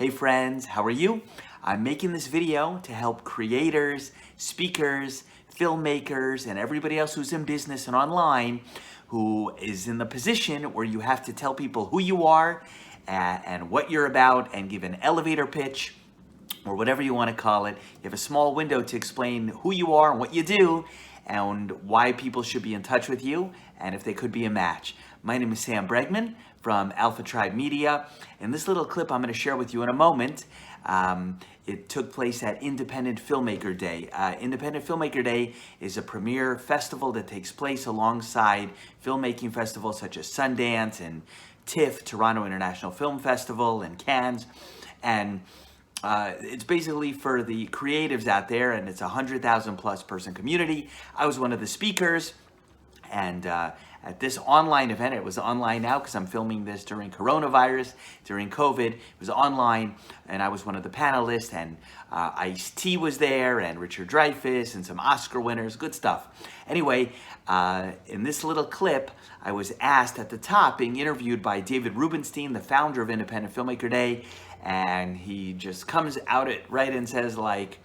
Hey friends, how are you? I'm making this video to help creators, speakers, filmmakers, and everybody else who's in business and online who is in the position where you have to tell people who you are and what you're about and give an elevator pitch or whatever you want to call it. You have a small window to explain who you are and what you do and why people should be in touch with you and if they could be a match. My name is Sam Bregman from Alpha Tribe Media, and this little clip I'm going to share with you in a moment. It took place at Independent Filmmaker Day. Independent Filmmaker Day is a premier festival that takes place alongside filmmaking festivals such as Sundance and TIFF, Toronto International Film Festival, and Cannes. And it's basically for the creatives out there, and it's a 100,000 plus person community. I was one of the speakers, and at this online event, it was online now because I'm filming this during coronavirus, during COVID. It was online, and I was one of the panelists, and Ice-T was there, and Richard Dreyfuss, and some Oscar winners, good stuff. Anyway, in this little clip, I was asked at the top, being interviewed by David Rubenstein, the founder of Independent Filmmaker Day, and he just comes out it right and says like,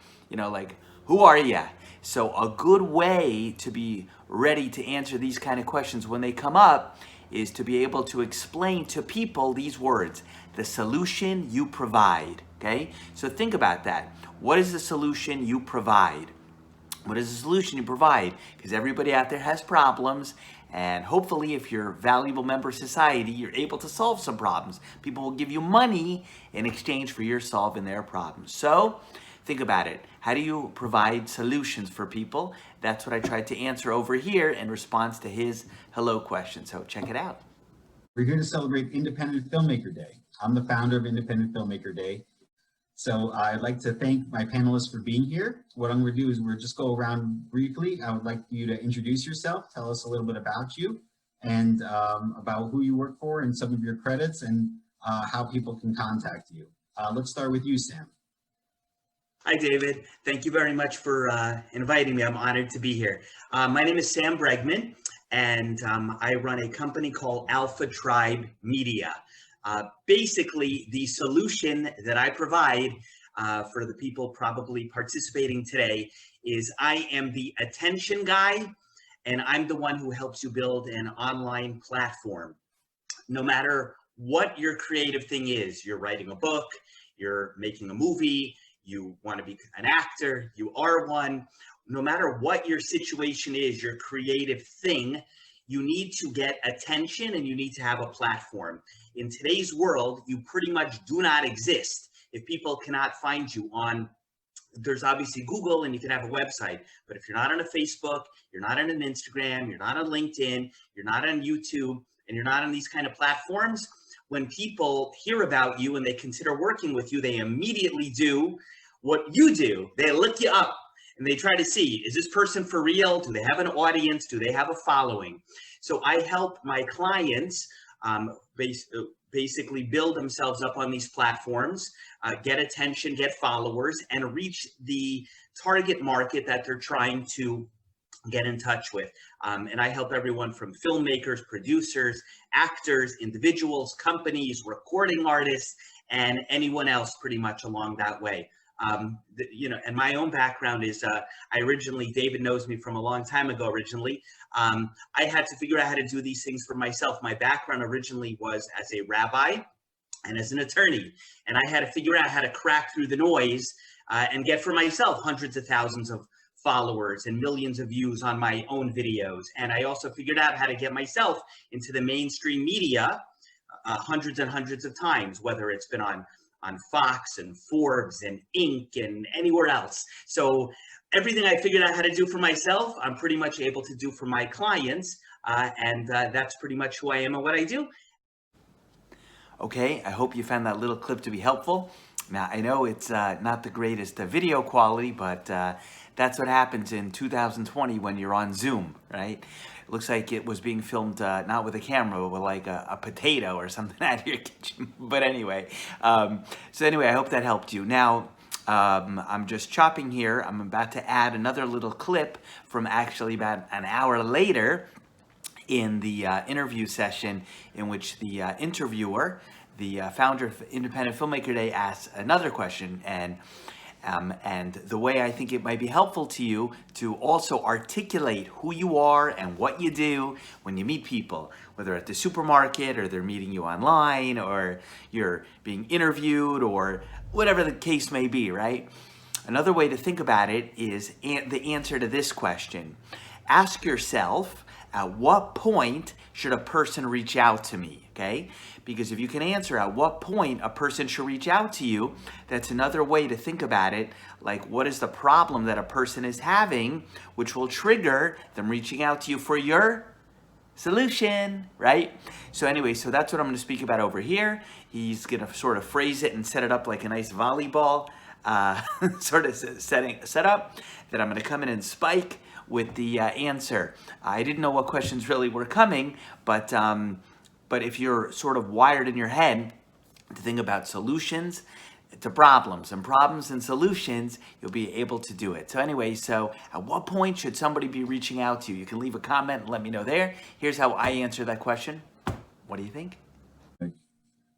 who are you? So a good way to be ready to answer these kind of questions when they come up is to be able to explain to people these words, the solution you provide, okay? So think about that. What is the solution you provide? What is the solution you provide? Because everybody out there has problems, and hopefully if you're a valuable member of society, you're able to solve some problems. People will give you money in exchange for your solving their problems. So think about it. How do you provide solutions for people? That's what I tried to answer over here in response to his hello question. So check it out. We're here to celebrate Independent Filmmaker Day. I'm the founder of Independent Filmmaker Day. So I'd like to thank my panelists for being here. What I'm going to do is we'll just go around briefly. I would like you to introduce yourself, tell us a little bit about you and about who you work for and some of your credits and how people can contact you. Let's start with you, Sam. Hi, David. Thank you very much for inviting me. I'm honored to be here. My name is Sam Bregman, and I run a company called Alpha Tribe Media. Basically, the solution that I provide for the people probably participating today is I am the attention guy, and I'm the one who helps you build an online platform. No matter what your creative thing is, you're writing a book, you're making a movie, you want to be an actor, you are one. No matter what your situation is, your creative thing, you need to get attention and you need to have a platform. In today's world, you pretty much do not exist if people cannot find you on, there's obviously Google and you can have a website, but if you're not on a Facebook, you're not on an Instagram, you're not on LinkedIn, you're not on YouTube, and you're not on these kind of platforms, when people hear about you and they consider working with you, they immediately do what you do. They look you up and they try to see, is this person for real? Do they have an audience? Do they have a following? So I help my clients basically build themselves up on these platforms, get attention, get followers, and reach the target market that they're trying to get in touch with. And I help everyone from filmmakers, producers, actors, individuals, companies, recording artists, and anyone else pretty much along that way. And my own background is, David knows me from a long time ago originally. I had to figure out how to do these things for myself. My background originally was as a rabbi and as an attorney. And I had to figure out how to crack through the noise and get for myself hundreds of thousands of followers and millions of views on my own videos. And I also figured out how to get myself into the mainstream media hundreds and hundreds of times, whether it's been on Fox and Forbes and Inc. and anywhere else. So everything I figured out how to do for myself, I'm pretty much able to do for my clients. And that's pretty much who I am and what I do. Okay, I hope you found that little clip to be helpful. Now, I know it's not the greatest video quality, but that's what happens in 2020 when you're on Zoom, right? It looks like it was being filmed not with a camera, but with like a potato or something out of your kitchen. But anyway, I hope that helped you. Now, I'm just chopping here. I'm about to add another little clip from actually about an hour later in the interview session in which the interviewer the founder of Independent Filmmaker Day asked another question, and the way I think it might be helpful to you to also articulate who you are and what you do when you meet people, whether at the supermarket or they're meeting you online or you're being interviewed or whatever the case may be, right? Another way to think about it is the answer to this question. Ask yourself, at what point should a person reach out to me, okay? Because if you can answer at what point a person should reach out to you, that's another way to think about it. Like, what is the problem that a person is having, which will trigger them reaching out to you for your solution, right? So anyway, so that's what I'm going to speak about over here. He's going to sort of phrase it and set it up like a nice volleyball sort of setup that I'm going to come in and spike with the answer. I didn't know what questions really were coming, but if you're sort of wired in your head to think about solutions to problems and solutions, you'll be able to do it. So anyway, so at what point should somebody be reaching out to you? You can leave a comment and let me know there. Here's how I answer that question. What do you think?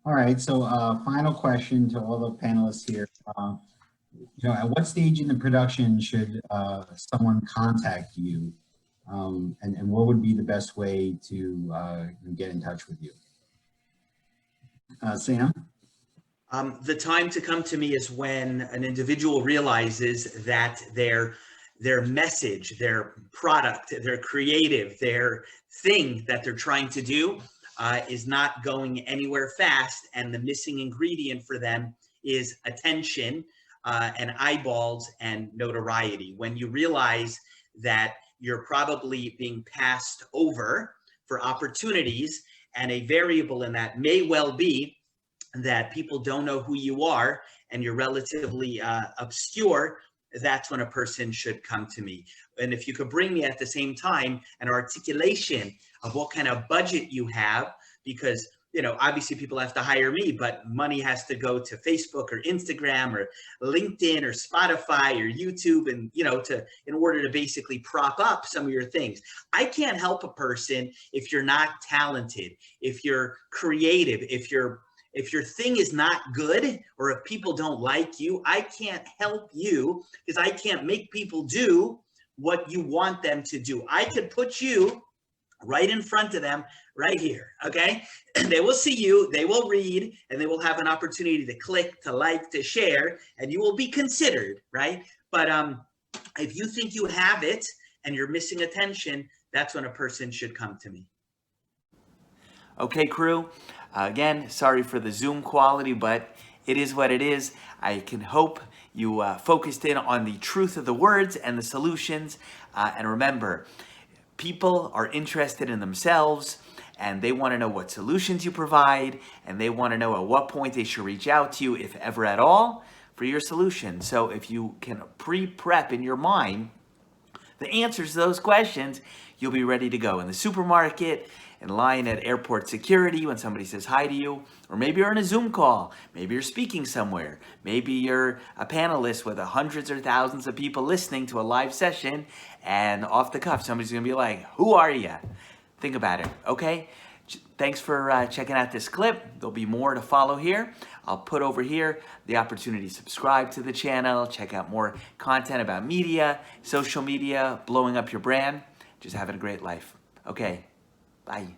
All right, so final question to all the panelists here. At what stage in the production should someone contact you? And what would be the best way to get in touch with you? Sam? The time to come to me is when an individual realizes that their message, their product, their creative, their thing that they're trying to do is not going anywhere fast, and the missing ingredient for them is attention and eyeballs and notoriety. When you realize that you're probably being passed over for opportunities, and a variable in that may well be that people don't know who you are and you're relatively obscure, that's when a person should come to me. And if you could bring me at the same time an articulation of what kind of budget you have, because obviously people have to hire me, but money has to go to Facebook or Instagram or LinkedIn or Spotify or YouTube, and in order to basically prop up some of your things. I can't help a person if you're not talented, if you're creative, if your thing is not good, or if people don't like you. I can't help you because I can't make people do what you want them to do. I could put you right in front of them right here, okay? And they will see you, they will read, and they will have an opportunity to click, to like, to share, and you will be considered, right? But if you think you have it and you're missing attention, that's when a person should come to me. Okay, crew. Again, sorry for the Zoom quality, but it is what it is. I can hope you focused in on the truth of the words and the solutions. And remember, people are interested in themselves, and they want to know what solutions you provide, and they want to know at what point they should reach out to you, if ever at all, for your solution. So if you can pre-prep in your mind the answers to those questions, you'll be ready to go in the supermarket, in line at airport security when somebody says hi to you, or maybe you're on a Zoom call, maybe you're speaking somewhere, maybe you're a panelist with hundreds or thousands of people listening to a live session, and off the cuff, somebody's gonna be like, who are you? Think about it, okay? Thanks for checking out this clip. There'll be more to follow here. I'll put over here the opportunity to subscribe to the channel, check out more content about media, social media, blowing up your brand, just having a great life. Okay. Bye.